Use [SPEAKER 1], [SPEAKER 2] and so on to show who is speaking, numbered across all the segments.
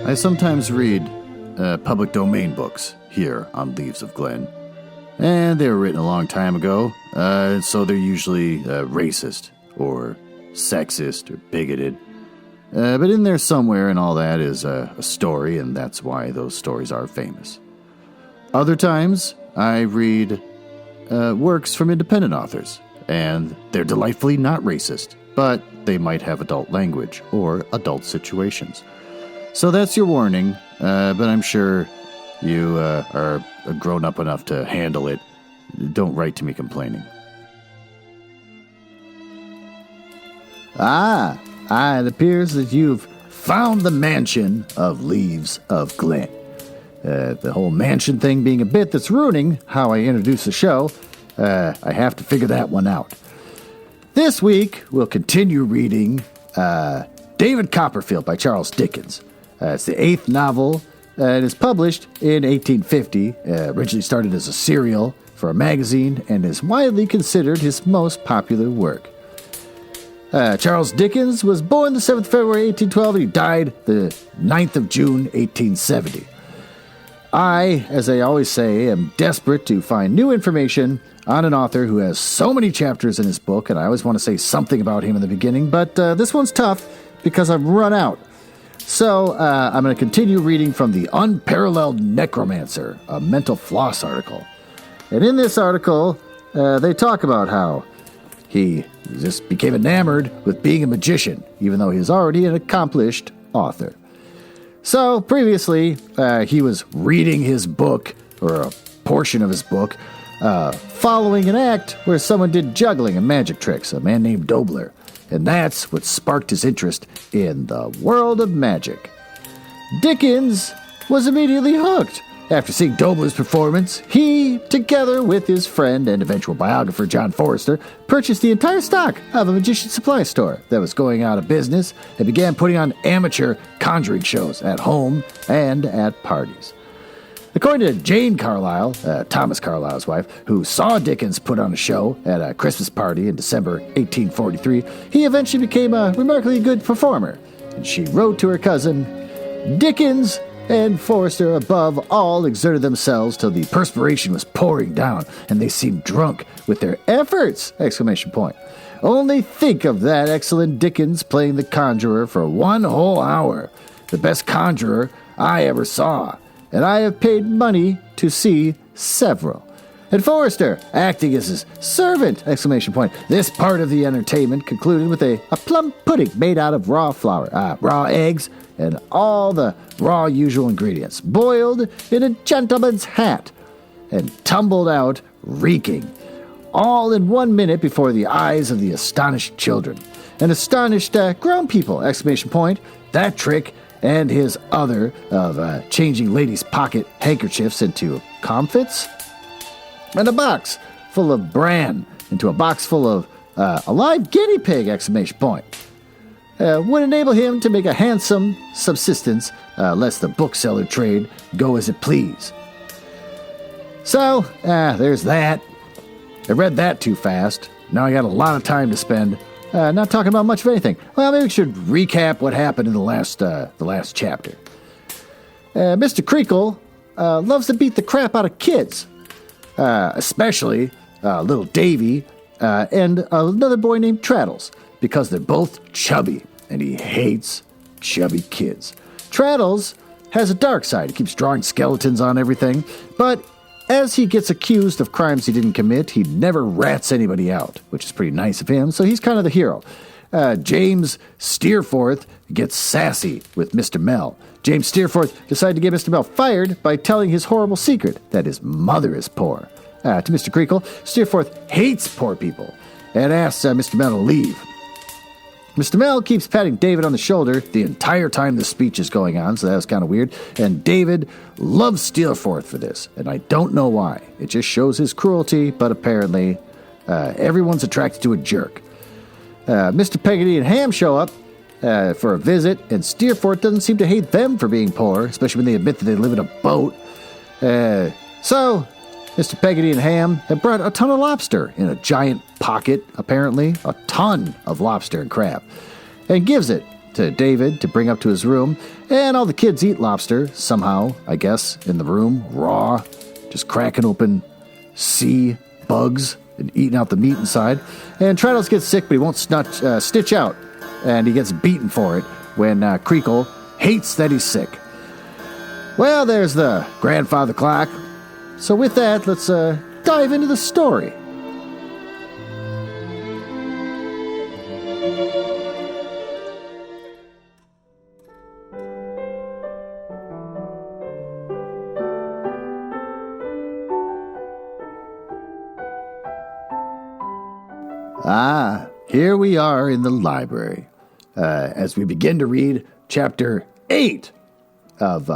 [SPEAKER 1] I sometimes read public domain books here on Leaves of Glen, and they were written a long time ago, so they're usually racist or sexist or bigoted. But in there somewhere and all that is a story, and that's why those stories are famous. Other times, I read works from independent authors, and they're delightfully not racist, but they might have adult language or adult situations. So that's your warning, but I'm sure you are grown up enough to handle it. Don't write to me complaining. It appears that you've found the mansion of Leaves of Glen. The whole mansion thing being a bit that's ruining how I introduce the show, I have to figure that one out. This week, we'll continue reading David Copperfield by Charles Dickens. It's the 8th novel. It is published in 1850, originally started as a serial for a magazine, and is widely considered his most popular work. Charles Dickens was born the 7th of February, 1812, and he died the 9th of June, 1870. I, as I always say, am desperate to find new information on an author who has so many chapters in his book, and I always want to say something about him in the beginning, but this one's tough because I've run out. So, I'm going to continue reading from The Unparalleled Necromancer, a Mental Floss article. And in this article, they talk about how he just became enamored with being a magician, even though he was already an accomplished author. So, previously, he was reading his book, or a portion of his book, following an act where someone did juggling and magic tricks, a man named Dobler. And that's what sparked his interest in the world of magic. Dickens was immediately hooked. After seeing Dobler's performance, he, together with his friend and eventual biographer John Forster, purchased the entire stock of a magician's supply store that was going out of business and began putting on amateur conjuring shows at home and at parties. According to Jane Carlyle, Thomas Carlyle's wife, who saw Dickens put on a show at a Christmas party in December 1843, he eventually became a remarkably good performer. And she wrote to her cousin, "Dickens and Forster above all exerted themselves till the perspiration was pouring down, and they seemed drunk with their efforts!" ! Only think of that excellent Dickens playing the conjurer for 1 whole hour. The best conjurer I ever saw. And I have paid money to see several. And Forster, acting as his servant! ! This part of the entertainment concluded with a plum pudding made out of raw flour, raw eggs, and all the raw usual ingredients, boiled in a gentleman's hat, and tumbled out reeking, all in 1 minute before the eyes of the astonished children. And astonished grown people! ! That trick and his other of changing ladies' pocket handkerchiefs into comfits, and a box full of bran into a box full of a live guinea pig! Would enable him to make a handsome subsistence, lest the bookseller trade go as it please. So, there's that. I read that too fast. Now I got a lot of time to spend not talking about much of anything. Well, maybe we should recap what happened in the last chapter. Mr. Creakle loves to beat the crap out of kids, especially little Davy and another boy named Traddles, because they're both chubby, and he hates chubby kids. Traddles has a dark side. He keeps drawing skeletons on everything, but as he gets accused of crimes he didn't commit, he never rats anybody out, which is pretty nice of him, so he's kind of the hero. James Steerforth gets sassy with Mr. Mell. James Steerforth decided to get Mr. Mell fired by telling his horrible secret, that his mother is poor. To Mr. Creakle, Steerforth hates poor people and asks Mr. Mell to leave. Mr. Mell keeps patting David on the shoulder the entire time the speech is going on, so that was kind of weird. And David loves Steerforth for this, and I don't know why. It just shows his cruelty, but apparently everyone's attracted to a jerk. Mr. Peggotty and Ham show up for a visit, and Steerforth doesn't seem to hate them for being poor, especially when they admit that they live in a boat. So Mr. Peggotty and Ham have brought a ton of lobster in a giant pocket, apparently, a ton of lobster and crab, and gives it to David to bring up to his room, and all the kids eat lobster, somehow, I guess, in the room, raw, just cracking open sea bugs and eating out the meat inside. And Traddles gets sick, but he won't stitch out, and he gets beaten for it when Creakle hates that he's sick. Well, there's the grandfather clock. So with that, let's dive into the story. Here we are in the library as we begin to read Chapter 8 of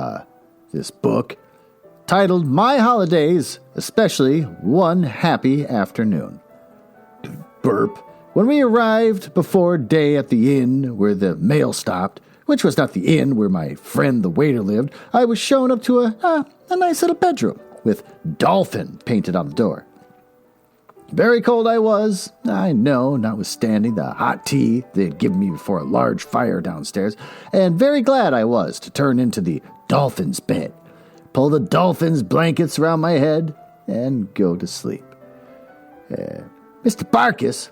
[SPEAKER 1] this book titled My Holidays, Especially One Happy Afternoon. Burp. When we arrived before day at the inn where the mail stopped, which was not the inn where my friend the waiter lived, I was shown up to a nice little bedroom with dolphin painted on the door. Very cold I was, I know, notwithstanding the hot tea they had given me before a large fire downstairs, and very glad I was to turn into the dolphin's bed, pull the dolphin's blankets around my head, and go to sleep. Mr. Barkis,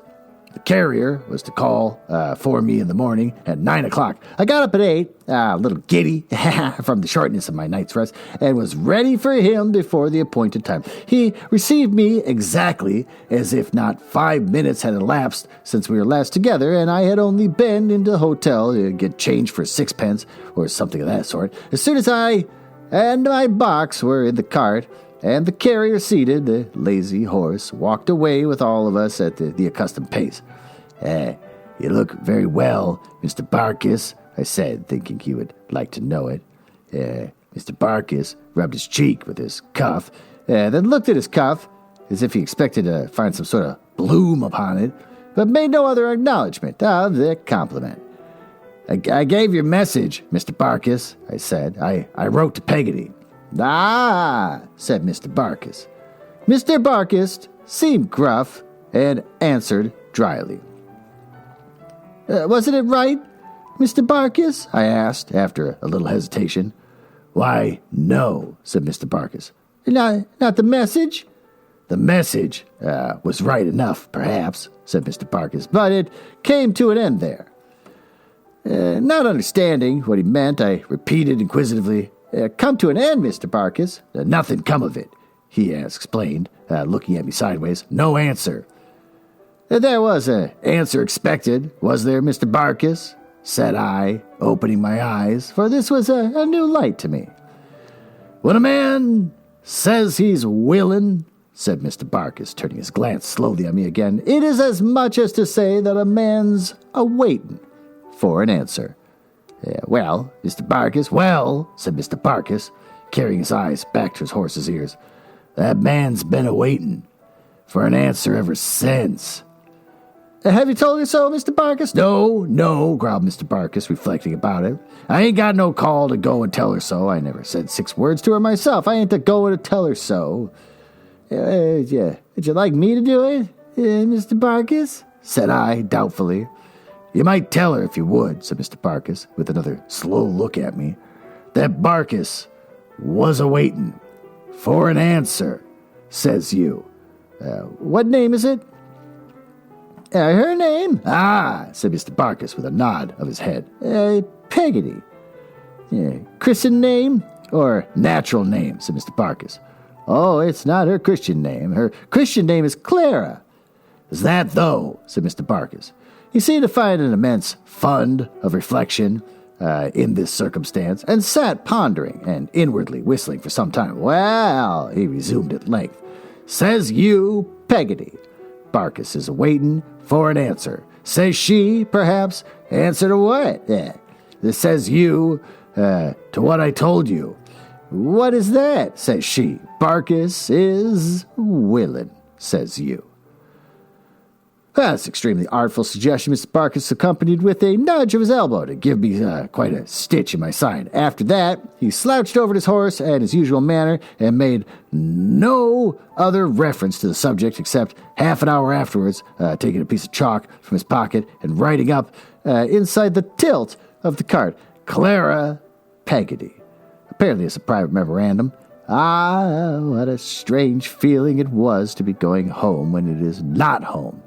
[SPEAKER 1] the carrier, was to call for me in the morning at 9 o'clock. I got up at 8, a little giddy from the shortness of my night's rest, and was ready for him before the appointed time. He received me exactly as if not 5 minutes had elapsed since we were last together, and I had only been into the hotel to get change for 6 pence, or something of that sort. As soon as I and my box were in the cart, and the carrier seated, the lazy horse walked away with all of us at the accustomed pace. You look very well, Mr. Barkis, I said, thinking he would like to know it. Mr. Barkis rubbed his cheek with his cuff, then looked at his cuff as if he expected to find some sort of bloom upon it, but made no other acknowledgement of the compliment. I gave your message, Mr. Barkis, I said. I wrote to Peggotty. Ah, said Mr. Barkis. Mr. Barkis seemed gruff and answered dryly. Wasn't it right, Mr. Barkis? I asked after a little hesitation. Why, no, said Mr. Barkis. Not the message? The message was right enough, perhaps, said Mr. Barkis, but it came to an end there. Not understanding what he meant, I repeated inquisitively, come to an end, Mr. Barkis. Nothing come of it, he explained, looking at me sideways. No answer. There was an answer expected, was there, Mr. Barkis? Said I, opening my eyes, for this was a new light to me. When a man says he's willing, said Mr. Barkis, turning his glance slowly on me again, it is as much as to say that a man's a-waitin' for an answer. Well, Mr. Barkis, well, said Mr. Barkis, carrying his eyes back to his horse's ears, that man's been a-waitin' for an answer ever since. Have you told her so, Mr. Barkis? No, growled Mr. Barkis, reflecting about it. I ain't got no call to go and tell her so. I never said 6 words to her myself. I ain't to go to tell her so. Would you like me to do it, Mr. Barkis? Said I, doubtfully. You might tell her if you would, said Mr. Barkis, with another slow look at me. That Barkis was a-waitin' for an answer, says you. What name is it? Her name? Ah, said Mr. Barkis with a nod of his head. Peggotty. Christian name or natural name, said Mr. Barkis. Oh, it's not her Christian name. Her Christian name is Clara. Is that though, said Mr. Barkis. He seemed to find an immense fund of reflection in this circumstance, and sat pondering and inwardly whistling for some time. Well, he resumed at length, says you, Peggotty. Barkis is a-waitin' for an answer. Says she, perhaps, answer to what? This says you, to what I told you. What is that? Says she. Barkis is willin', says you. That's extremely artful suggestion, Mr. Barkis accompanied with a nudge of his elbow to give me quite a stitch in my side. After that, he slouched over his horse in his usual manner and made no other reference to the subject except half an hour afterwards, taking a piece of chalk from his pocket and writing up inside the tilt of the cart, Clara, Peggotty. Apparently it's a private memorandum. Ah, what a strange feeling it was to be going home when it is not home,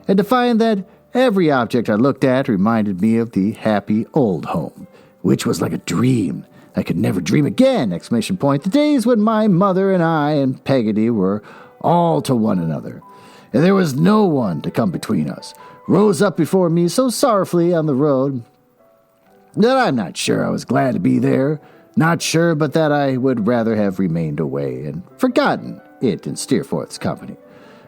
[SPEAKER 1] and to find that every object I looked at reminded me of the happy old home, which was like a dream. I could never dream again! ! The days when my mother and I and Peggotty were all to one another, and there was no one to come between us, rose up before me so sorrowfully on the road that I'm not sure I was glad to be there, not sure but that I would rather have remained away and forgotten it in Steerforth's company.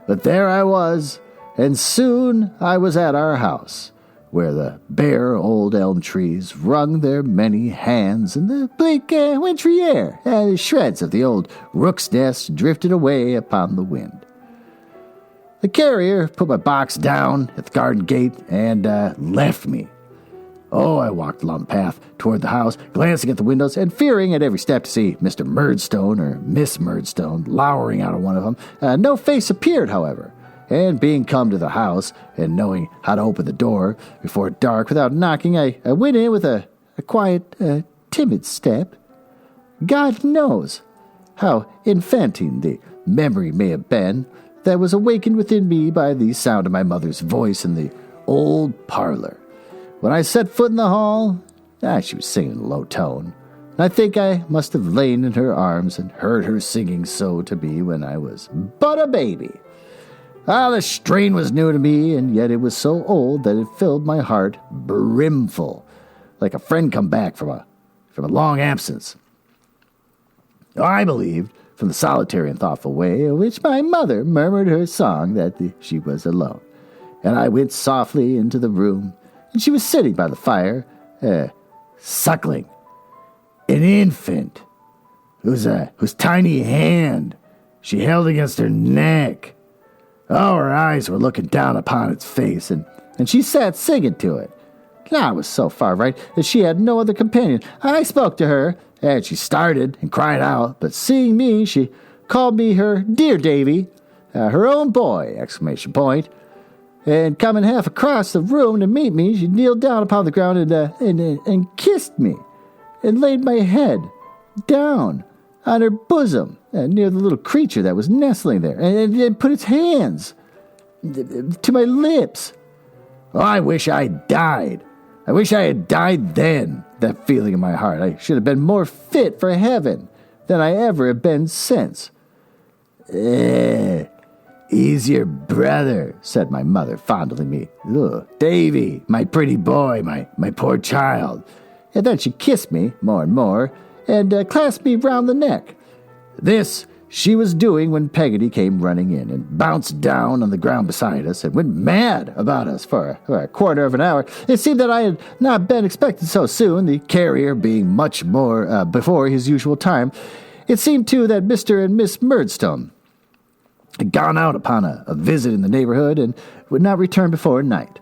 [SPEAKER 1] But there I was, and soon I was at our house, where the bare old elm trees wrung their many hands in the bleak wintry air, and the shreds of the old rook's nest drifted away upon the wind. The carrier put my box down at the garden gate and left me. Oh, I walked along the path toward the house, glancing at the windows and fearing at every step to see Mr. Murdstone or Miss Murdstone lowering out of one of them. No face appeared, however, and being come to the house and knowing how to open the door before dark without knocking, I went in with a quiet, timid step. God knows how infantine the memory may have been that was awakened within me by the sound of my mother's voice in the old parlor. When I set foot in the hall, she was singing in a low tone, and I think I must have lain in her arms and heard her singing so to me when I was but a baby. The strain was new to me, and yet it was so old that it filled my heart brimful, like a friend come back from a long absence. I believed, from the solitary and thoughtful way in which my mother murmured her song, that she was alone, and I went softly into the room, and she was sitting by the fire, suckling an infant, whose tiny hand she held against her neck. Oh, her eyes were looking down upon its face, and she sat singing to it. I was so far right that she had no other companion. I spoke to her, and she started and cried out, but seeing me, she called me her dear Davy, her own boy, ! And coming half across the room to meet me, she kneeled down upon the ground and kissed me, and laid my head down on her bosom near the little creature that was nestling there, and put its hands to my lips. Oh, I wish I died. I wish I had died then, that feeling in my heart. I should have been more fit for heaven than I ever have been since. He's your brother, said my mother, fondling me. Davy, my pretty boy, my poor child. And then she kissed me more and more, and clasped me round the neck. This she was doing when Peggotty came running in, and bounced down on the ground beside us, and went mad about us for a quarter of an hour. It seemed that I had not been expected so soon, the carrier being much more before his usual time. It seemed, too, that Mr. and Miss Murdstone had gone out upon a visit in the neighborhood, and would not return before night.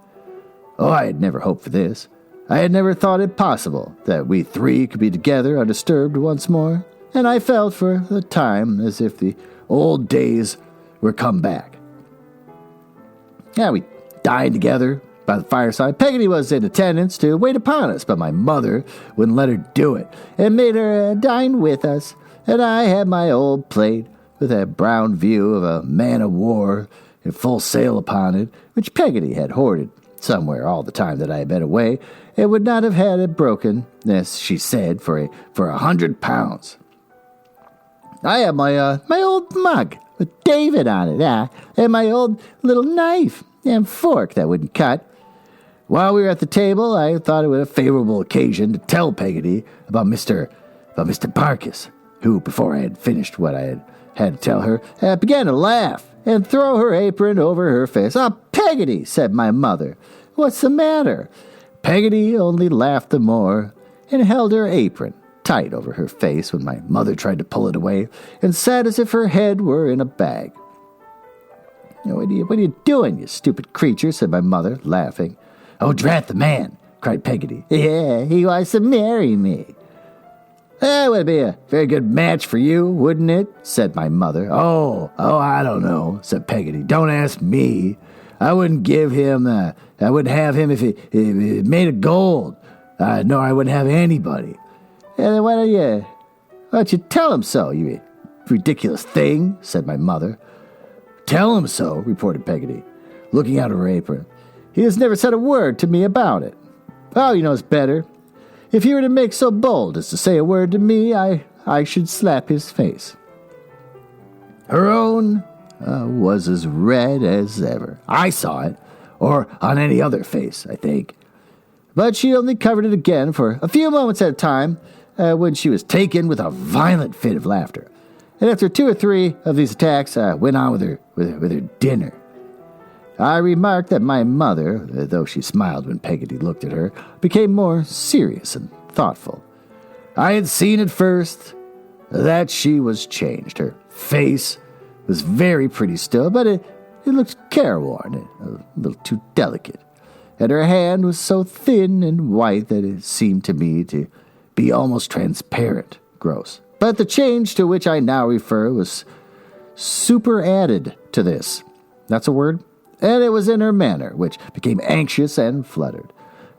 [SPEAKER 1] Oh, I had never hoped for this. I had never thought it possible that we three could be together undisturbed once more, and I felt for the time as if the old days were come back. We dined together by the fireside. Peggotty was in attendance to wait upon us, but my mother wouldn't let her do it, and made her dine with us, and I had my old plate with a brown view of a man-of-war in full sail upon it, which Peggotty had hoarded somewhere all the time that I had been away, and would not have had it broken, as she said, for 100 pounds. I had my old mug with David on it, and my old little knife and fork that wouldn't cut. While we were at the table, I thought it was a favorable occasion to tell Peggotty about Mr. Barkis, who, before I had finished what I had to tell her, began to laugh and throw her apron over her face. Peggotty, said my mother, what's the matter? Peggotty only laughed the more and held her apron tight over her face when my mother tried to pull it away, and sat as if her head were in a bag. What are you doing, you stupid creature? Said my mother, laughing. Oh, drat the man, cried Peggotty. Yeah, he wants to marry me. That would be a very good match for you, wouldn't it? Said my mother. Oh, I don't know, said Peggotty. Don't ask me. I wouldn't have him if he made of gold. No, I wouldn't have anybody. And then why don't you tell him so, you ridiculous thing, said my mother. Tell him so, reported Peggotty, looking out of her apron. He has never said a word to me about it. Oh, he knows better. If he were to make so bold as to say a word to me, I should slap his face. Her own was as red as ever. I saw it, or on any other face, I think. But she only covered it again for a few moments at a time, when she was taken with a violent fit of laughter. And after 2 or 3 of these attacks, went on with her dinner. I remarked that my mother, though she smiled when Peggotty looked at her, became more serious and thoughtful. I had seen at first that she was changed. Her face was very pretty still, but it looked careworn, a little too delicate. And her hand was so thin and white that it seemed to me to be almost transparent. Gross. But the change to which I now refer was superadded to this. That's a word? And it was in her manner, which became anxious and fluttered.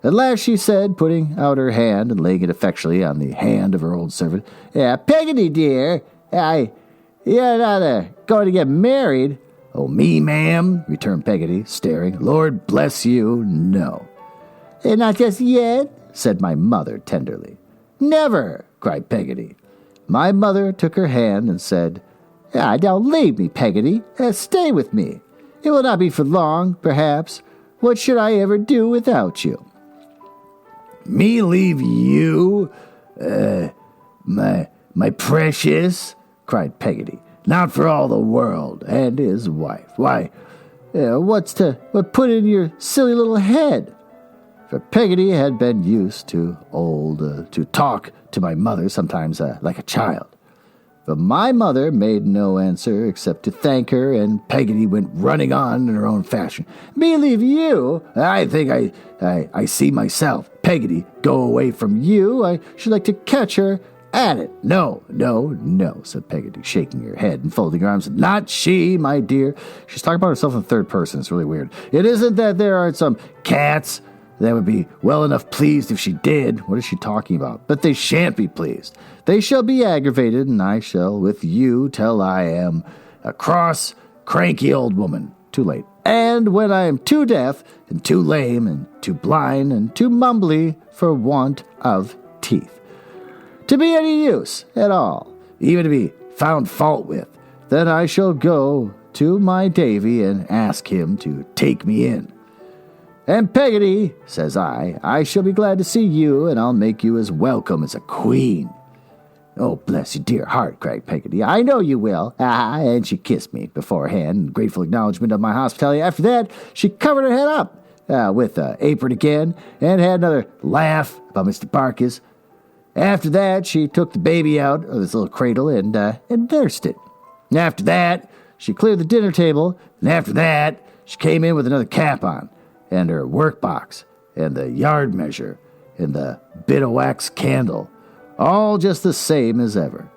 [SPEAKER 1] At last she said, putting out her hand and laying it affectionately on the hand of her old servant, Peggotty, dear, you're not going to get married. Oh, me, ma'am, returned Peggotty, staring. Lord bless you, no. Not just yet, said my mother tenderly. Never, cried Peggotty. My mother took her hand and said, Don't leave me, Peggotty. Stay with me. It will not be for long, perhaps. What should I ever do without you? Me leave you? My precious, cried Peggotty. Not for all the world, and his wife. Why, what put in your silly little head? For Peggotty had been used to talk to my mother, sometimes like a child. But my mother made no answer except to thank her, and Peggotty went running on in her own fashion. Me leave you? I think I see myself. Peggotty, go away from you. I should like to catch her at it. No, said Peggotty, shaking her head and folding her arms. Not she, my dear. She's talking about herself in third person. It's really weird. It isn't that there aren't some cats that would be well enough pleased if she did. What is she talking about? But they shan't be pleased. They shall be aggravated, and I shall with you till I am a cross, cranky old woman. Too late. And when I am too deaf, and too lame, and too blind, and too mumbly for want of teeth, to be any use at all, even to be found fault with, then I shall go to my Davy and ask him to take me in. And Peggotty, says I shall be glad to see you, and I'll make you as welcome as a queen. Oh, bless your dear heart, cried Peggotty. I know you will. And she kissed me beforehand in grateful acknowledgment of my hospitality. After that, she covered her head up with the apron again, and had another laugh about Mr. Barkis. After that, she took the baby out of his little cradle and nursed it. And after that, she cleared the dinner table, and after that, she came in with another cap on, and her work box, and the yard measure, and the bit of wax candle, all just the same as ever.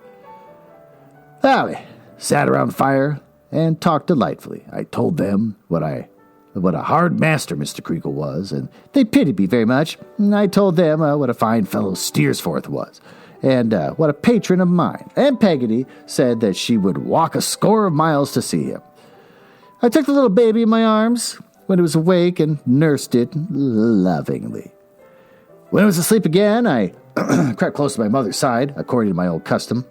[SPEAKER 1] We sat around the fire and talked delightfully. I told them what a hard master Mr. Creakle was, and they pitied me very much. And I told them what a fine fellow Steersforth was, and what a patron of mine. And Peggotty said that she would walk a score of miles to see him. I took the little baby in my arms when it was awake and nursed it lovingly. When it was asleep again, I crept close to my mother's side, according to my old custom,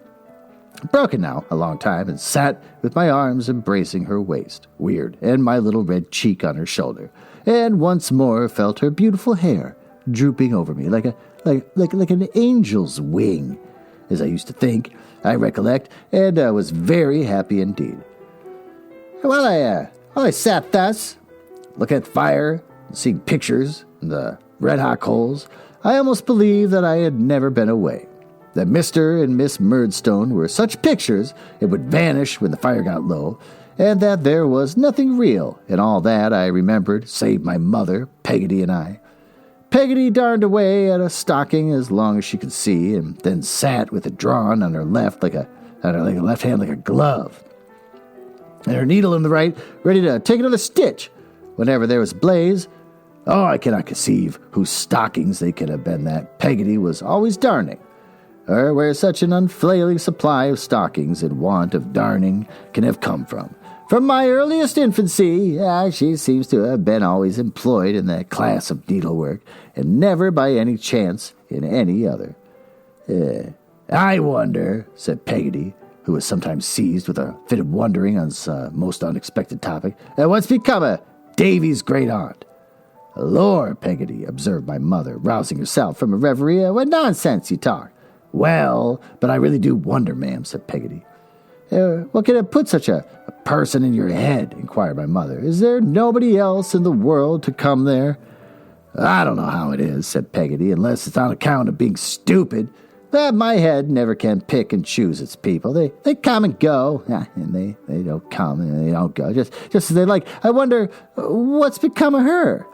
[SPEAKER 1] broken now a long time, and sat with my arms embracing her waist, weird, and my little red cheek on her shoulder, and once more felt her beautiful hair drooping over me like an angel's wing, as I used to think, I recollect, and was very happy indeed. While I sat thus, looking at the fire, and seeing pictures in the red-hot coals, I almost believed that I had never been away, that Mr. and Miss Murdstone were such pictures it would vanish when the fire got low, and that there was nothing real in all that I remembered save my mother, Peggotty, and I. Peggotty darned away at a stocking as long as she could see, and then sat with it drawn on her left like a left hand like a glove, and her needle in the right, ready to take another stitch whenever there was a blaze, Oh, I cannot conceive whose stockings they could have been that Peggotty was always darning, or where such an unfailing supply of stockings and want of darning can have come from. From my earliest infancy, she seems to have been always employed in that class of needlework, and never by any chance in any other. I wonder, said Peggotty, who was sometimes seized with a fit of wondering on some most unexpected topic, what's become of Davy's great-aunt? Lord, Peggotty, observed my mother, rousing herself from a reverie, what nonsense you talk. Well, but I really do wonder, ma'am, said Peggotty. What can have put such a person in your head? Inquired my mother. Is there nobody else in the world to come there? I don't know how it is, said Peggotty, unless it's on account of being stupid. But my head never can pick and choose its people. They come and go, and they don't come and they don't go, just as they like. I wonder what's become of her.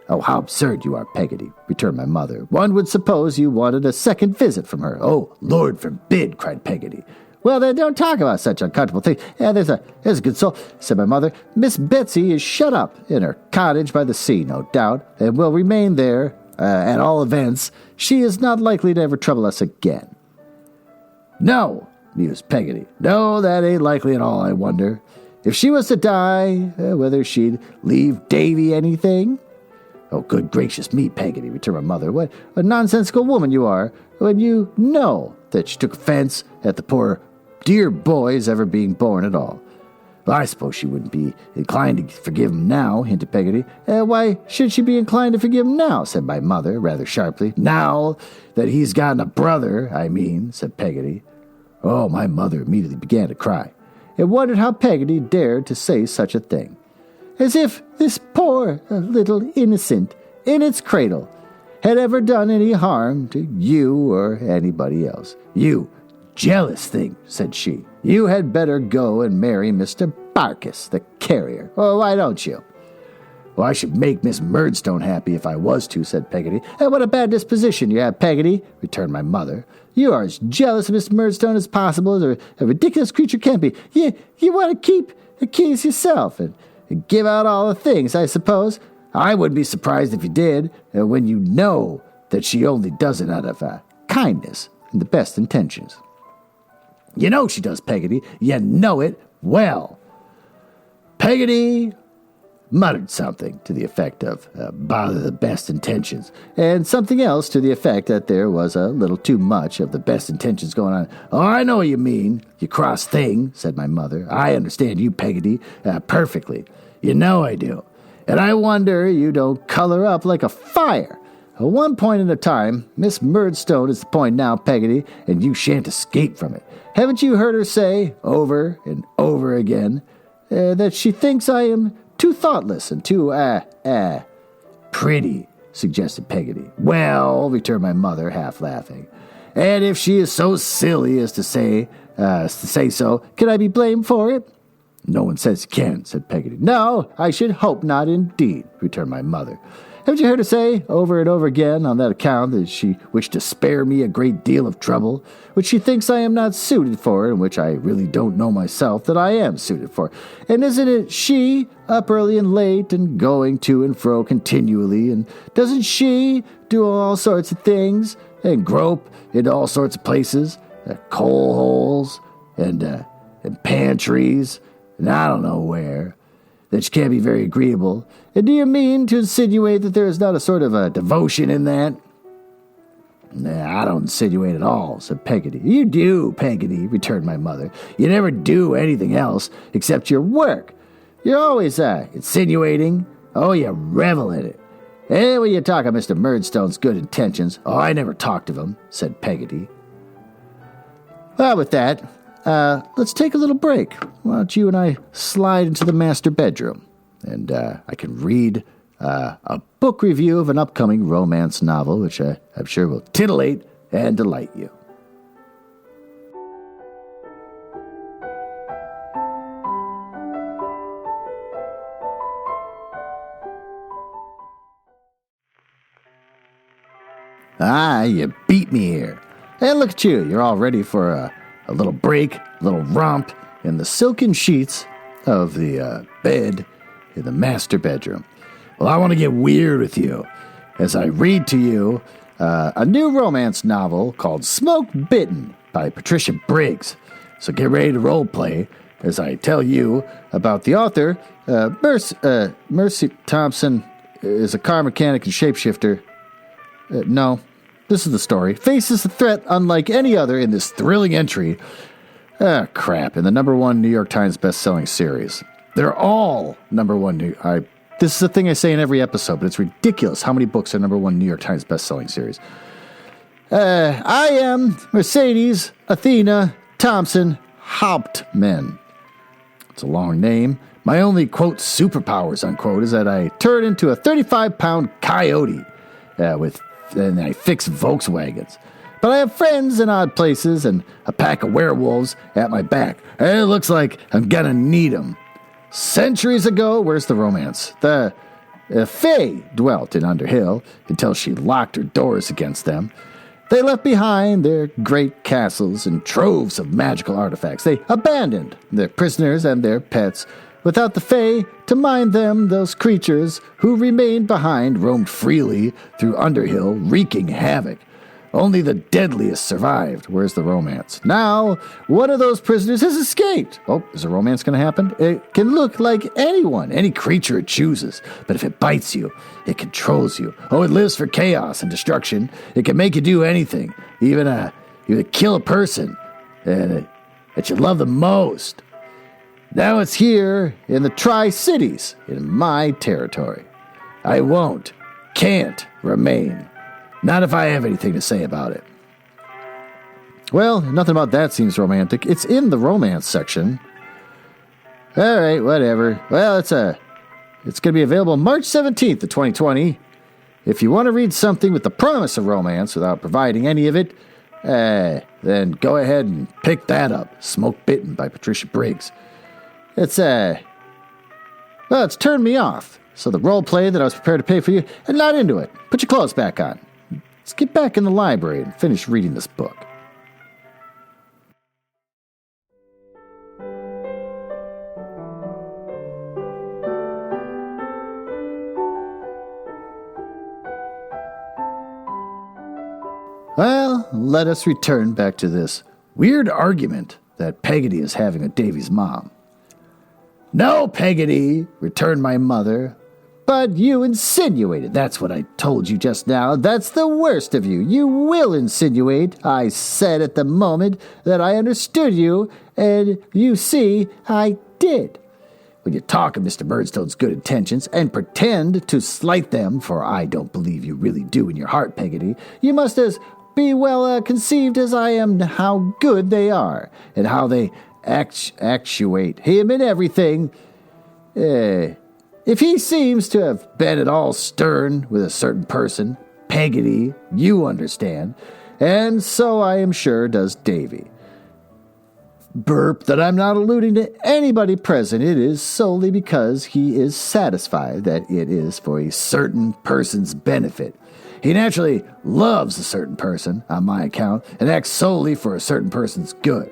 [SPEAKER 1] Oh, how absurd you are, Peggotty, returned my mother. One would suppose you wanted a second visit from her. Oh, Lord forbid, cried Peggotty. Well, then don't talk about such uncomfortable things. There's a good soul, said my mother. Miss Betsy is shut up in her cottage by the sea, no doubt, and will remain there, at all events. She is not likely to ever trouble us again. No, mused Peggotty. No, that ain't likely at all, I wonder. If she was to die, whether she'd leave Davy anything? Oh, good gracious me, Peggotty, returned my mother. What a nonsensical woman you are, when you know that she took offense at the poor dear boy's ever being born at all. Well, I suppose she wouldn't be inclined to forgive him now, hinted Peggotty. Why should she be inclined to forgive him now, said my mother, rather sharply. Now that he's gotten a brother, I mean, said Peggotty. Oh, my mother immediately began to cry, and wondered how Peggotty dared to say such a thing. As if this poor little innocent in its cradle had ever done any harm to you or anybody else. You jealous thing, said she. You had better go and marry Mr. Barkis, the carrier. Oh, why don't you? Well, I should make Miss Murdstone happy if I was to, said Peggotty. What a bad disposition you have, Peggotty, returned my mother. You are as jealous of Miss Murdstone as possible, as a ridiculous creature can be. You want to keep the keys yourself and give out all the things, I suppose. I wouldn't be surprised if you did, when you know that she only does it out of kindness and the best intentions. You know she does, Peggotty. You know it well. Peggotty muttered something to the effect of, bother the best intentions, and something else to the effect that there was a little too much of the best intentions going on. Oh, I know what you mean, you cross thing, said my mother. I understand you, Peggotty, perfectly. You know I do. And I wonder you don't color up like a fire. At one point at a time, Miss Murdstone is the point now, Peggotty, and you shan't escape from it. Haven't you heard her say, over and over again, that she thinks I am too thoughtless and too, pretty, suggested Peggotty. Well, returned my mother, half laughing, and if she is so silly as to say so, can I be blamed for it? No one says you can, said Peggotty. No, I should hope not indeed, returned my mother. Haven't you heard her say over and over again on that account that she wished to spare me a great deal of trouble, which she thinks I am not suited for, and which I really don't know myself that I am suited for? And isn't it she, up early and late and going to and fro continually, and doesn't she do all sorts of things and grope into all sorts of places, coal holes and pantries, and I don't know where, that she can't be very agreeable? And do you mean to insinuate that there is not a sort of a devotion in that? Nah, I don't insinuate at all, said Peggotty. You do, Peggotty, returned my mother. You never do anything else except your work. You're always insinuating. Oh, you revel in it. And when you talk of Mr. Murdstone's good intentions, oh, I never talked of him, said Peggotty. Well, with that, let's take a little break. Why don't you and I slide into the master bedroom, and I can read a book review of an upcoming romance novel, which I'm sure will titillate and delight you. Ah, you beat me here. Hey, look at you. You're all ready for a little break, a little romp in the silken sheets of the bed in the master bedroom. Well, I want to get weird with you as I read to you a new romance novel called Smoke Bitten by Patricia Briggs. So get ready to role play as I tell you about the author. Mercy Thompson is a car mechanic and shapeshifter. No, this is the story. Faces a threat unlike any other in this thrilling entry. Crap. In the #1 New York Times best-selling series. They're all #1 This is the thing I say in every episode, but it's ridiculous how many books are #1 New York Times best-selling series. I am Mercedes Athena Thompson Hauptmann. It's a long name. My only, quote, superpowers, unquote, is that I turn into a 35-pound coyote and I fix Volkswagens. But I have friends in odd places and a pack of werewolves at my back. It looks like I'm gonna need them. Centuries ago, where's the romance? The Fae dwelt in Underhill until she locked her doors against them. They left behind their great castles and troves of magical artifacts. They abandoned their prisoners and their pets. Without the Fae to mind them, those creatures who remained behind roamed freely through Underhill, wreaking havoc. Only the deadliest survived. Where's the romance? Now, one of those prisoners has escaped. Oh, is a romance going to happen? It can look like anyone, any creature it chooses. But if it bites you, it controls you. Oh, it lives for chaos and destruction. It can make you do anything, even kill a person that you love the most. Now it's here in the Tri-Cities, in my territory. I can't remain. Not if I have anything to say about it. Well, nothing about that seems romantic. It's in the romance section. All right, whatever. Well, it's going to be available March 17th of 2020. If you want to read something with the promise of romance without providing any of it, then go ahead and pick that up. Smoke Bitten by Patricia Briggs. It's turned me off. So the role play that I was prepared to pay for you, and not into it. Put your clothes back on. Let's get back in the library and finish reading this book. Well, let us return back to this weird argument that Peggotty is having with Davy's mom. "No, Peggotty," returned my mother. "But you insinuated. That's what I told you just now. That's the worst of you. You will insinuate. I said at the moment that I understood you, and you see, I did. When you talk of Mr. Murdstone's good intentions and pretend to slight them, for I don't believe you really do in your heart, Peggotty, you must as be well conceived as I am how good they are, and how they actuate him in everything. If he seems to have been at all stern with a certain person, Peggotty, you understand, and so I am sure does Davy. Burp that I'm not alluding to anybody present. It is solely because he is satisfied that it is for a certain person's benefit. He naturally loves a certain person on my account and acts solely for a certain person's good.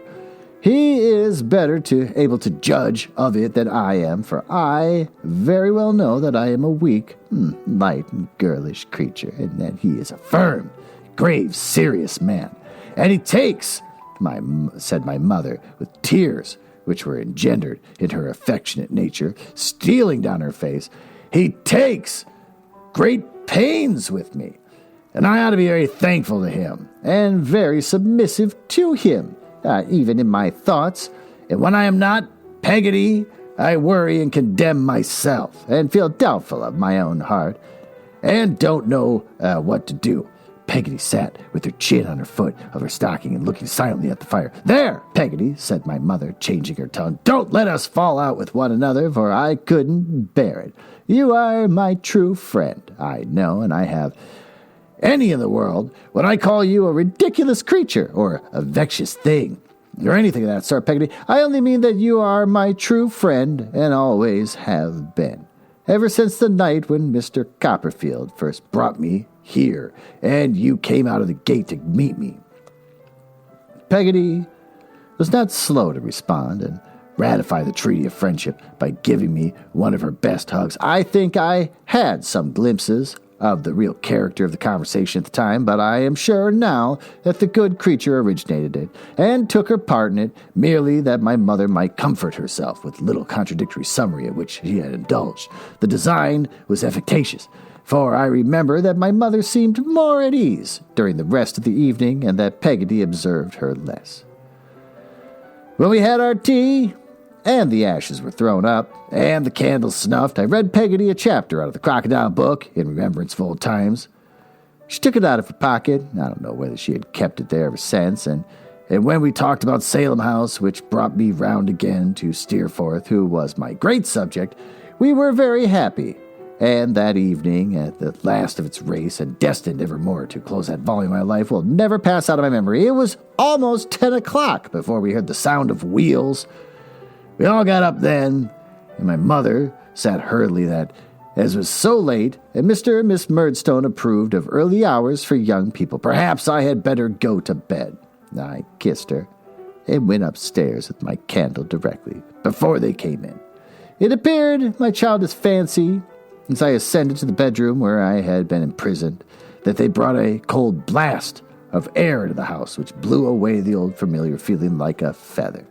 [SPEAKER 1] He is better able to judge of it than I am, for I very well know that I am a weak, light, and girlish creature, and that he is a firm, grave, serious man. And he takes, said my mother, with tears which were engendered in her affectionate nature, stealing down her face, he takes great pains with me, and I ought to be very thankful to him, and very submissive to him. Even in my thoughts, and when I am not, Peggotty, I worry and condemn myself, and feel doubtful of my own heart, and don't know what to do. Peggotty sat with her chin on her foot of her stocking and looking silently at the fire. "There, Peggotty," said my mother, changing her tone, "don't let us fall out with one another, for I couldn't bear it. You are my true friend, I know, and I have any in the world when I call you a ridiculous creature or a vexatious thing or anything of that sort, Peggotty. I only mean that you are my true friend and always have been, ever since the night when Mr. Copperfield first brought me here and you came out of the gate to meet me." Peggotty was not slow to respond, and ratify the treaty of friendship by giving me one of her best hugs. I think I had some glimpses of the real character of the conversation at the time, but I am sure now that the good creature originated it and took her part in it merely that my mother might comfort herself with little contradictory summary at which she had indulged. The design was efficacious, for I remember that my mother seemed more at ease during the rest of the evening and that Peggotty observed her less. When we had our tea, and the ashes were thrown up, and the candles snuffed, I read Peggotty a chapter out of the Crocodile book in remembrance of old times. She took it out of her pocket. I don't know whether she had kept it there ever since, and when we talked about Salem House, which brought me round again to Steerforth, who was my great subject, we were very happy. And that evening, at the last of its race, and destined evermore to close that volume of my life, will never pass out of my memory. It was almost 10 o'clock before we heard the sound of wheels. We all got up then, and my mother sat hurriedly that, as it was so late, and Mr. and Miss Murdstone approved of early hours for young people, perhaps I had better go to bed. I kissed her, and went upstairs with my candle directly, before they came in. It appeared, my childish fancy, as I ascended to the bedroom where I had been imprisoned, that they brought a cold blast of air into the house, which blew away the old familiar feeling like a feather.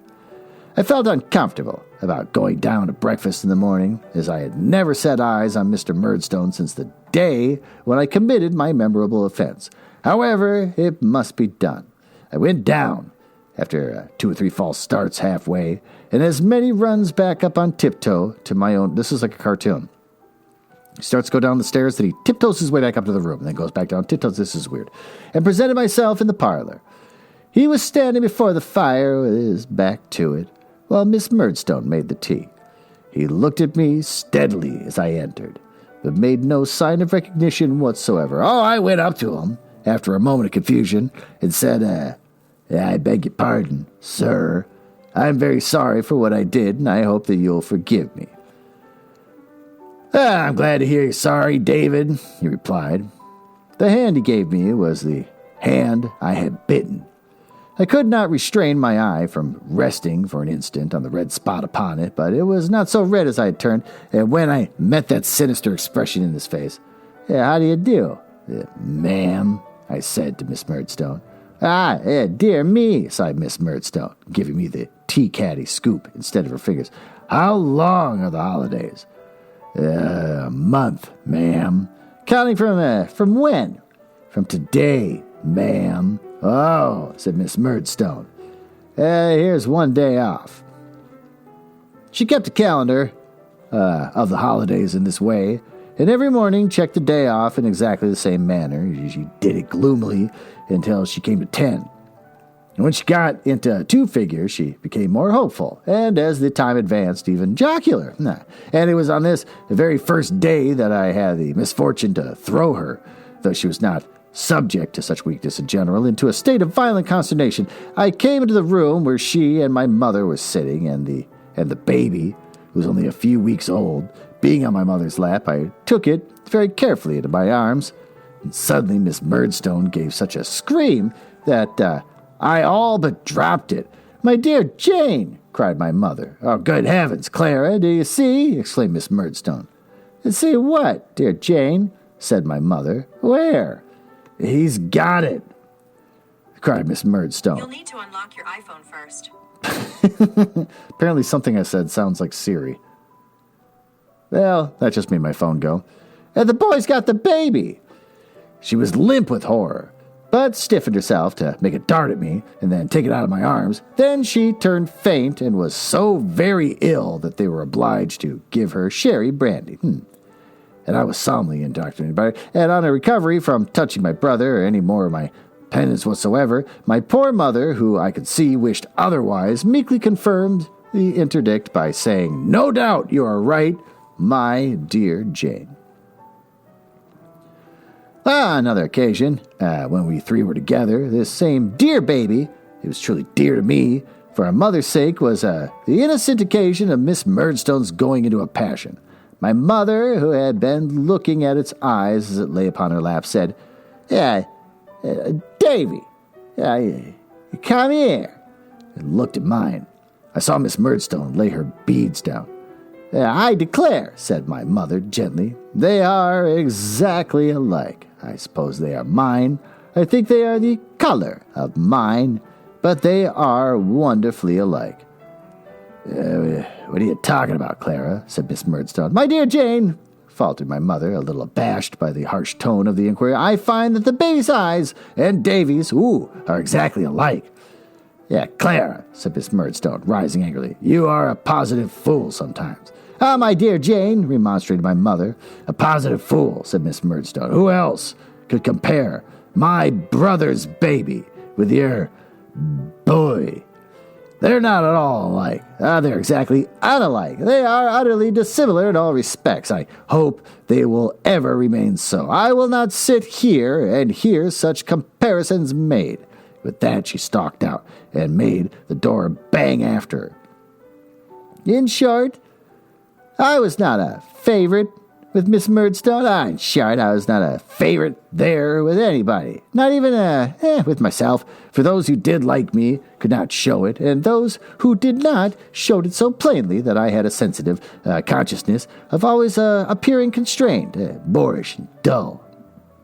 [SPEAKER 1] I felt uncomfortable about going down to breakfast in the morning, as I had never set eyes on Mr. Murdstone since the day when I committed my memorable offense. However, it must be done. I went down, after 2 or 3 false starts halfway, and as many runs back up on tiptoe to my own. This is like a cartoon. He starts to go down the stairs, then he tiptoes his way back up to the room, and then goes back down, tiptoes. This is weird. And presented myself in the parlor. He was standing before the fire with his back to it, while Miss Murdstone made the tea. He looked at me steadily as I entered, but made no sign of recognition whatsoever. I went up to him, after a moment of confusion, and said, I beg your pardon, sir. I'm very sorry for what I did, and I hope that you'll forgive me. I'm glad to hear you're sorry, David, he replied. The hand he gave me was the hand I had bitten. I could not restrain my eye from resting for an instant on the red spot upon it, but it was not so red as I had turned, and when I met that sinister expression in his face. How do you do, ma'am? I said to Miss Murdstone. Dear me, sighed Miss Murdstone, giving me the tea caddy scoop instead of her fingers. How long are the holidays? A month, ma'am. Counting from when? From today, ma'am. Oh, said Miss Murdstone. Here's 1 day off. She kept a calendar of the holidays in this way, and every morning checked the day off in exactly the same manner. She did it gloomily until she came to 10. And when she got into 2 figures, she became more hopeful, and as the time advanced, even jocular. And it was on this the very first day that I had the misfortune to throw her, though she was not subject to such weakness in general, into a state of violent consternation. I came into the room where she and my mother were sitting, and the baby, who was only a few weeks old, being on my mother's lap, I took it very carefully into my arms, and suddenly Miss Murdstone gave such a scream that I all but dropped it. My dear Jane, cried my mother. Oh, good heavens, Clara, do you see? Exclaimed Miss Murdstone. See what, dear Jane? Said my mother. Where? He's got it, cried Miss Murdstone.
[SPEAKER 2] You'll need to unlock your iPhone first.
[SPEAKER 1] Apparently something I said sounds like Siri. Well, that just made my phone go. And the boy's got the baby. She was limp with horror, but stiffened herself to make a dart at me and then take it out of my arms. Then she turned faint and was so very ill that they were obliged to give her sherry brandy. And I was solemnly indoctrinated by her. And on her recovery from touching my brother or any more of my penance whatsoever, my poor mother, who I could see wished otherwise, meekly confirmed the interdict by saying, No doubt you are right, my dear Jane. Another occasion, when we 3 were together, this same dear baby, it was truly dear to me, for our mother's sake, was the innocent occasion of Miss Murdstone's going into a passion. My mother, who had been looking at its eyes as it lay upon her lap, said, Davy, come here, and looked at mine. I saw Miss Murdstone lay her beads down. I declare, said my mother gently, they are exactly alike. I suppose they are mine. I think they are the color of mine, but they are wonderfully alike. What are you talking about, Clara? Said Miss Murdstone. My dear Jane, faltered my mother, a little abashed by the harsh tone of the inquiry, I find that the baby's eyes and Davy's, are exactly alike. Yeah, Clara, said Miss Murdstone, rising angrily, you are a positive fool sometimes. Ah, my dear Jane, remonstrated my mother. A positive fool, said Miss Murdstone. Who else could compare my brother's baby with your boy? They're not at all alike. They're exactly unalike. They are utterly dissimilar in all respects. I hope they will ever remain so. I will not sit here and hear such comparisons made. With that, she stalked out and made the door bang after her. In short, I was not a favorite with Miss Murdstone. In short, I was not a favorite there with anybody. Not even with myself. For those who did like me could not show it, and those who did not showed it so plainly that I had a sensitive consciousness of always appearing constrained, boorish, and dull,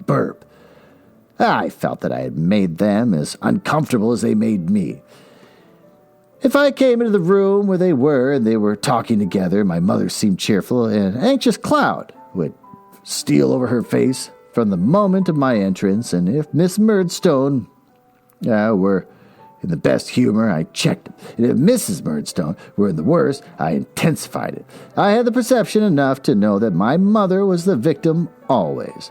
[SPEAKER 1] burp. I felt that I had made them as uncomfortable as they made me. If I came into the room where they were and they were talking together, my mother seemed cheerful, and an anxious cloud would steal over her face from the moment of my entrance, and if Miss Murdstone were in the best humor, I checked it. And if Mrs. Murdstone were in the worst, I intensified it. I had the perception enough to know that my mother was the victim always,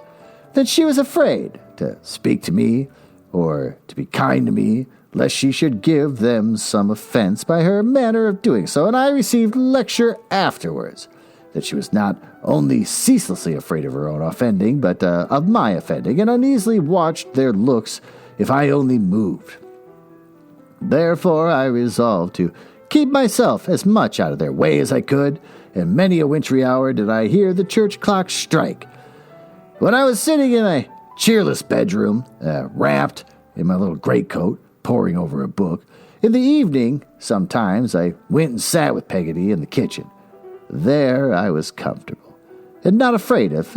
[SPEAKER 1] that she was afraid to speak to me or to be kind to me, lest she should give them some offense by her manner of doing so, and I received lecture afterwards that she was not only ceaselessly afraid of her own offending, but of my offending, and uneasily watched their looks if I only moved. Therefore I resolved to keep myself as much out of their way as I could, and many a wintry hour did I hear the church clock strike. When I was sitting in a cheerless bedroom, wrapped in my little greatcoat, poring over a book, in the evening, sometimes I went and sat with Peggotty in the kitchen. There I was comfortable, and not afraid of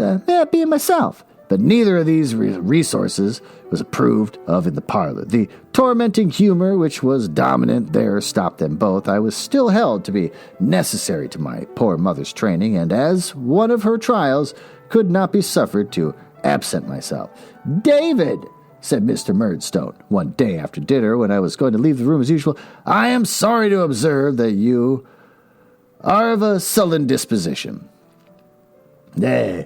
[SPEAKER 1] being myself. But neither of these resources was approved of in the parlor. The tormenting humor which was dominant there stopped them both. I was still held to be necessary to my poor mother's training, and as one of her trials, could not be suffered to absent myself. David, said Mr. Murdstone, one day after dinner when I was going to leave the room as usual, I am sorry to observe that you are of a sullen disposition. Sulky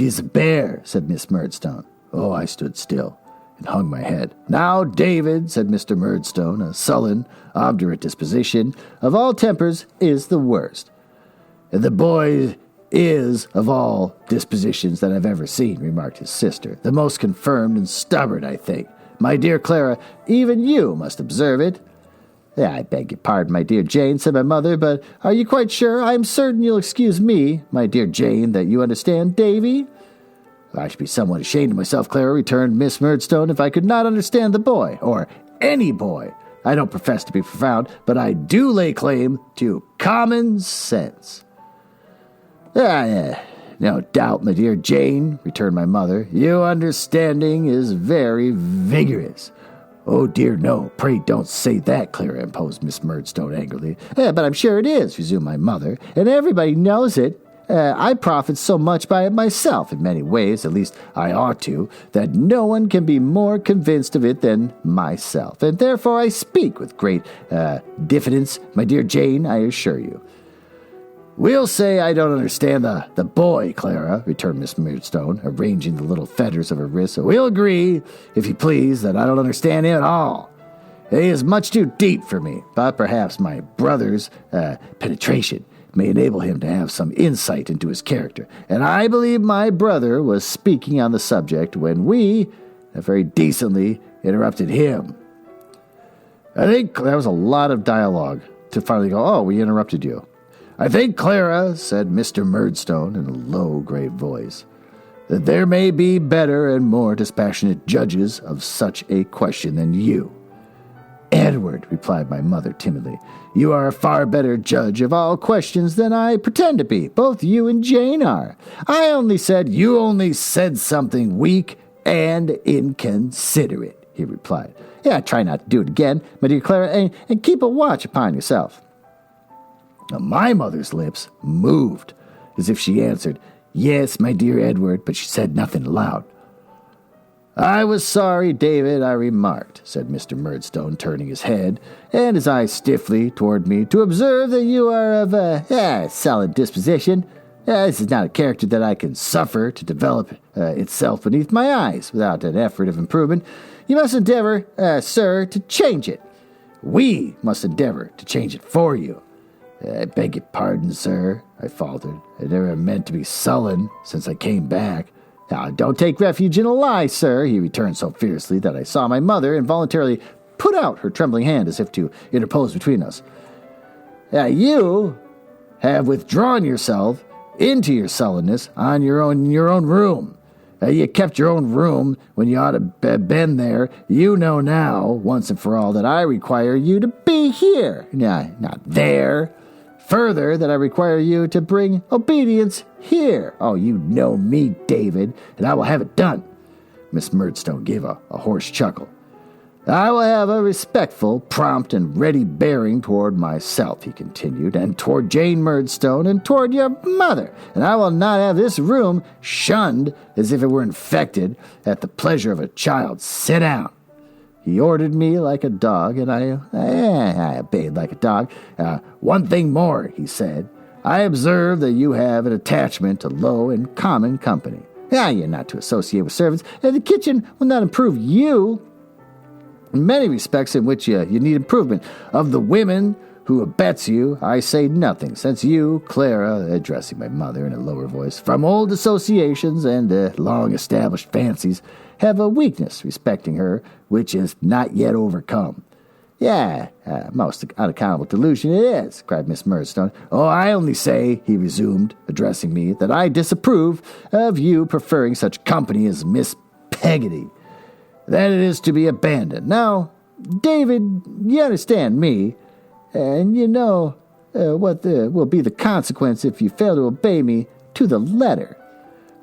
[SPEAKER 1] as a bear, said Miss Murdstone. Oh, I stood still and hung my head. Now, David, said Mr. Murdstone, a sullen, obdurate disposition of all tempers is the worst. The boy is, of all dispositions that I've ever seen, remarked his sister, the most confirmed and stubborn, I think. My dear Clara, even you must observe it. I beg your pardon, my dear Jane, said my mother, but are you quite sure? I am certain you'll excuse me, my dear Jane, that you understand Davy. I should be somewhat ashamed of myself, Clara, returned Miss Murdstone, if I could not understand the boy, or any boy. I don't profess to be profound, but I do lay claim to common sense. No doubt, my dear Jane, returned my mother, your understanding is very vigorous. Oh, dear, no, pray don't say that, Clara, imposed Miss Murdstone angrily. But I'm sure it is, resumed my mother, and everybody knows it. I profit so much by it myself, in many ways, at least I ought to, that no one can be more convinced of it than myself, and therefore I speak with great diffidence, my dear Jane, I assure you. We'll say I don't understand the boy, Clara, returned Miss Murdstone, arranging the little fetters of her wrists. So we'll agree, if you please, that I don't understand him at all. He is much too deep for me, but perhaps my brother's penetration may enable him to have some insight into his character. And I believe my brother was speaking on the subject when we, very decently, interrupted him. I think that was a lot of dialogue to finally go, oh, we interrupted you. I think, Clara, said Mr. Murdstone in a low, grave voice, that there may be better and more dispassionate judges of such a question than you. Edward, replied my mother timidly, you are a far better judge of all questions than I pretend to be. Both you and Jane are. You only said something weak and inconsiderate, he replied. Yeah, try not to do it again, my dear Clara, and keep a watch upon yourself. Now, my mother's lips moved as if she answered, yes, my dear Edward, but she said nothing aloud. I was sorry, David, I remarked, said Mr. Murdstone, turning his head and his eyes stiffly toward me, to observe that you are of a solid disposition. This is not a character that I can suffer to develop itself beneath my eyes without an effort of improvement. You must endeavor, sir, to change it. We must endeavor to change it for you. I beg your pardon, sir, I faltered. I never meant to be sullen since I came back. Now, don't take refuge in a lie, sir, he returned so fiercely that I saw my mother involuntarily put out her trembling hand as if to interpose between us. You have withdrawn yourself into your sullenness in your own room. You kept your own room when you ought to have been there. You know now, once and for all, that I require you to be here. Not there. Further, that I require you to bring obedience here. Oh, you know me, David, and I will have it done. Miss Murdstone gave a hoarse chuckle. I will have a respectful, prompt, and ready bearing toward myself, he continued, and toward Jane Murdstone, and toward your mother, and I will not have this room shunned as if it were infected at the pleasure of a child. Sit down. He ordered me like a dog, and I obeyed like a dog. One thing more, he said. I observe that you have an attachment to low and common company. You're not to associate with servants, and the kitchen will not improve you. In many respects in which you need improvement. Of the women who abets you, I say nothing, since you, Clara, addressing my mother in a lower voice, from old associations and long-established fancies, have a weakness respecting her which is not yet overcome. Most unaccountable delusion it is, cried Miss Murdstone. Oh, I only say, he resumed, addressing me, that I disapprove of you preferring such company as Miss Peggotty, that it is to be abandoned. Now, David, you understand me, and you know what will be the consequence if you fail to obey me to the letter.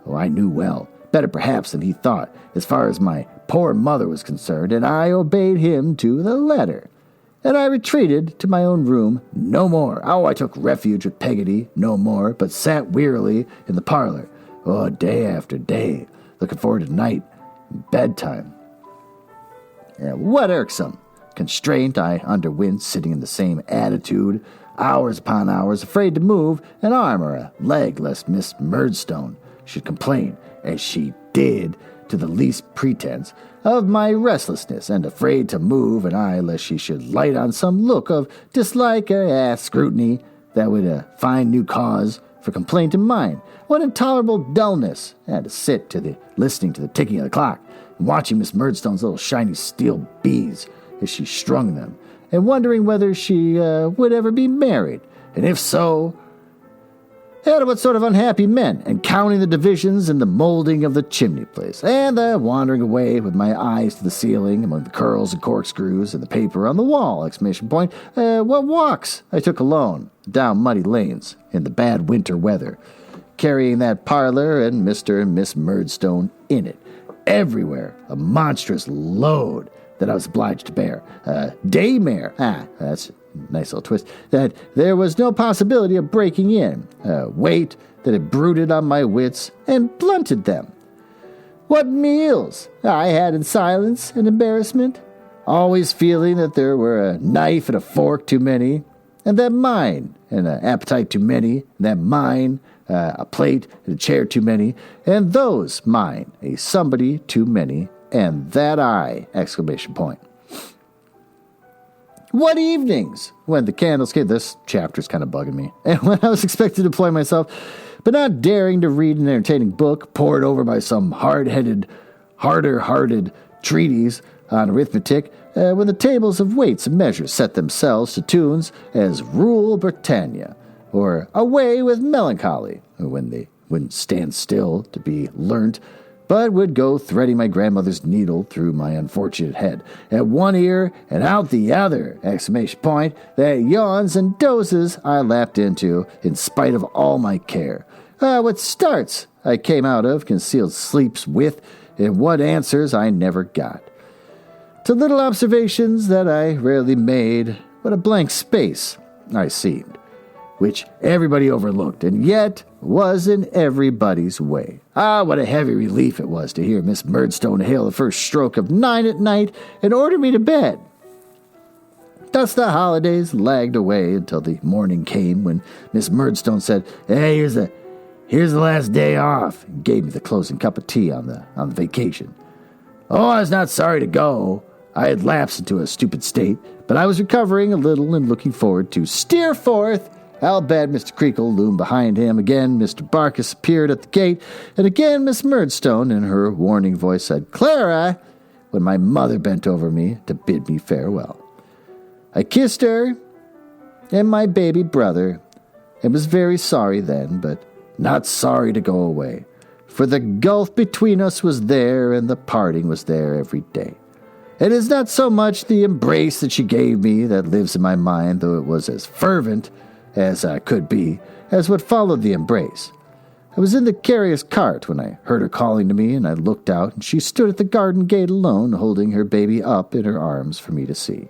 [SPEAKER 1] Oh, I knew well, better perhaps than he thought, as far as my poor mother was concerned, and I obeyed him to the letter. And I retreated to my own room no more. Oh, I took refuge with Peggotty no more, but sat wearily in the parlor, day after day, looking forward to night and bedtime. What irksome constraint I underwent sitting in the same attitude, hours upon hours, afraid to move an arm or a leg lest Miss Murdstone should complain, as she did, to the least pretense of my restlessness, and afraid to move an eye lest she should light on some look of dislike or scrutiny that would find new cause for complaint in mine. What intolerable dullness! I had to sit listening to the ticking of the clock, and watching Miss Murdstone's little shiny steel beads as she strung them, and wondering whether she would ever be married, and if so, what sort of unhappy men, and counting the divisions in the molding of the chimney place, and wandering away with my eyes to the ceiling among the curls and corkscrews and the paper on the wall, what walks I took alone down muddy lanes in the bad winter weather, carrying that parlor and Mr. and Miss Murdstone in it, everywhere a monstrous load that I was obliged to bear. Daymare, that's nice little twist, that there was no possibility of breaking in, weight that had brooded on my wits and blunted them. What meals I had in silence and embarrassment, always feeling that there were a knife and a fork too many, and that mine, and an appetite too many, and that mine, a plate and a chair too many, and those mine, a somebody too many, and that I, ! What evenings, when the candles came, this chapter's kind of bugging me, and when I was expected to employ myself, but not daring to read an entertaining book pored over by some harder-hearted treatise on arithmetic, when the tables of weights and measures set themselves to tunes as Rule Britannia, or Away with Melancholy, when they wouldn't stand still to be learnt but would go threading my grandmother's needle through my unfortunate head, at one ear and out the other, ! That yawns and dozes I lapped into in spite of all my care. What starts I came out of concealed sleeps with, and what answers I never got. To little observations that I rarely made, what a blank space I seemed, which everybody overlooked, and yet was in everybody's way. What a heavy relief it was to hear Miss Murdstone hail the first stroke of 9 at night and order me to bed. Thus the holidays lagged away until the morning came when Miss Murdstone said, "Hey, here's the last day off," and gave me the closing cup of tea on the vacation. Oh, I was not sorry to go. I had lapsed into a stupid state, but I was recovering a little and looking forward to steer forth. I'll bet Mr. Creakle loomed behind him. Again, Mr. Barkis appeared at the gate, and again Miss Murdstone, in her warning voice, said, "Clara," when my mother bent over me to bid me farewell. I kissed her and my baby brother, and was very sorry then, but not sorry to go away, for the gulf between us was there, and the parting was there every day. It is not so much the embrace that she gave me that lives in my mind, though it was as fervent as I could be, as what followed the embrace. I was in the carrier's cart when I heard her calling to me, and I looked out, and she stood at the garden gate alone, holding her baby up in her arms for me to see.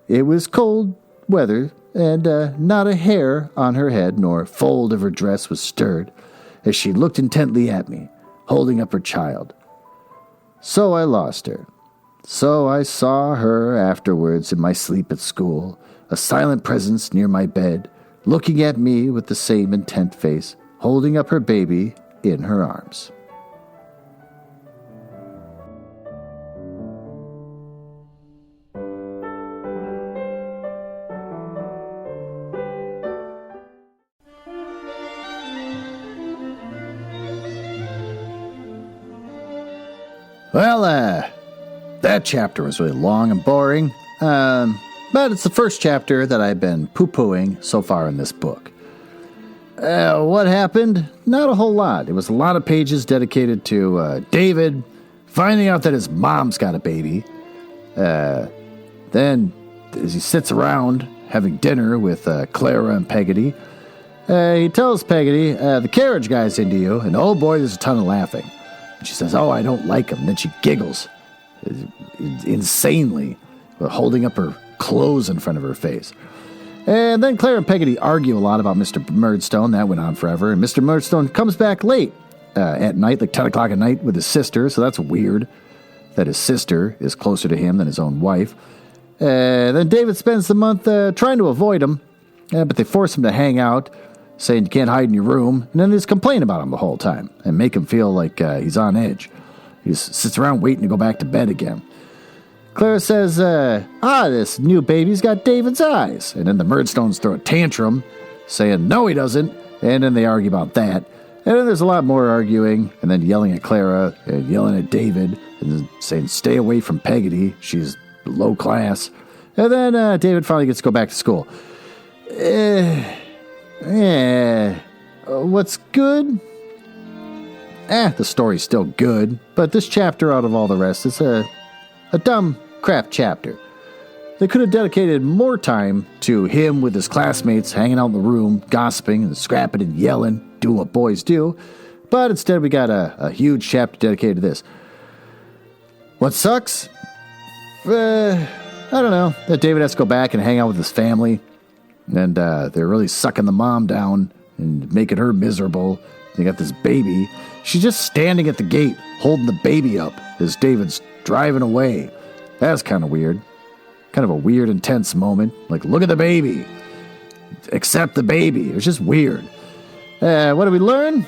[SPEAKER 1] It was cold weather, and not a hair on her head nor fold of her dress was stirred, as she looked intently at me, holding up her child. So I lost her. So I saw her afterwards in my sleep at school, a silent presence near my bed, looking at me with the same intent face, holding up her baby in her arms. Well, that chapter was really long and boring, but it's the first chapter that I've been poo-pooing so far in this book. What happened? Not a whole lot. It was a lot of pages dedicated to David finding out that his mom's got a baby. Then, as he sits around having dinner with Clara and Peggotty, he tells Peggotty, "The carriage guy's into you," and oh boy, there's a ton of laughing. She says, "Oh, I don't like him." And then she giggles insanely, holding up her clothes in front of her face. And then Clara and Peggotty argue a lot about Mr. Murdstone. That went on forever. And Mr. Murdstone comes back late at night, like 10 o'clock at night, with his sister. So that's weird that his sister is closer to him than his own wife. Then David spends the month trying to avoid him, but they force him to hang out, saying you can't hide in your room, and then they just complain about him the whole time and make him feel like he's on edge. He just sits around waiting to go back to bed again. Clara says, this new baby's got David's eyes. And then the Murdstones throw a tantrum, saying, no, he doesn't. And then they argue about that. And then there's a lot more arguing, and then yelling at Clara, and yelling at David, and then saying, stay away from Peggotty, she's low class. And then David finally gets to go back to school. What's good? The story's still good, but this chapter out of all the rest is a dumb crap chapter. They could have dedicated more time to him with his classmates hanging out in the room, gossiping and scrapping and yelling, doing what boys do, but instead we got a huge chapter dedicated to this. What sucks? I don't know, that David has to go back and hang out with his family, and they're really sucking the mom down and making her miserable. They got this baby. She's just standing at the gate, holding the baby up as David's driving away. That's kind of weird. Kind of a weird, intense moment. Like, look at the baby. Accept the baby. It was just weird. What did we learn?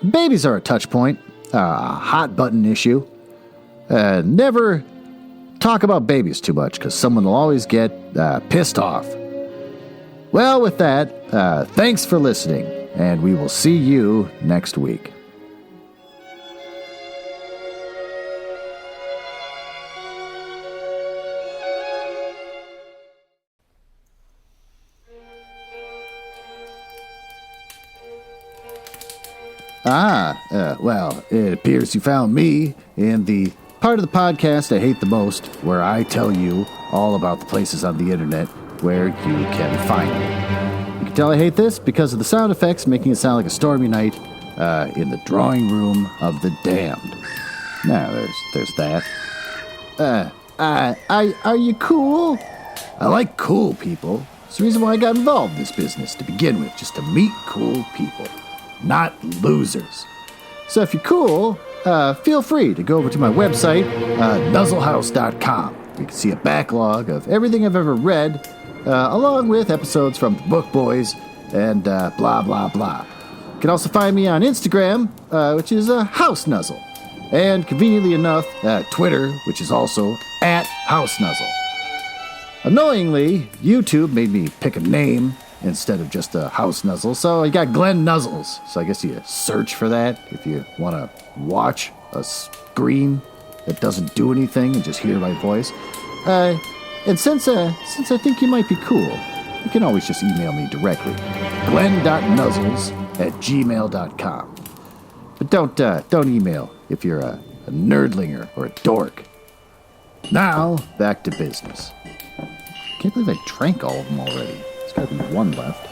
[SPEAKER 1] Babies are a touch point. A hot button issue. Never talk about babies too much, because someone will always get pissed off. Well, with that, thanks for listening, and we will see you next week. Well, it appears you found me in the part of the podcast I hate the most, where I tell you all about the places on the internet where you can find me. You can tell I hate this because of the sound effects making it sound like a stormy night in the drawing room of the damned. Now, there's that. Are you cool? I like cool people. It's the reason why I got involved in this business to begin with, just to meet cool people, not losers. So if you're cool, feel free to go over to my website, nuzzlehouse.com. You can see a backlog of everything I've ever read, along with episodes from the Book Boys and blah, blah, blah. You can also find me on Instagram, which is House Nuzzle. And conveniently enough, Twitter, which is also @HouseNuzzle. Annoyingly, YouTube made me pick a name instead of just a House Nuzzle, so I got Glen Nuzzles. So I guess you search for that if you want to watch a screen that doesn't do anything and just hear my voice. And since I think you might be cool, you can always just email me directly, glen.nuzzles@gmail.com. But don't email if you're a nerdlinger or a dork. Now, back to business. Can't believe I drank all of them already. There's got to be one left.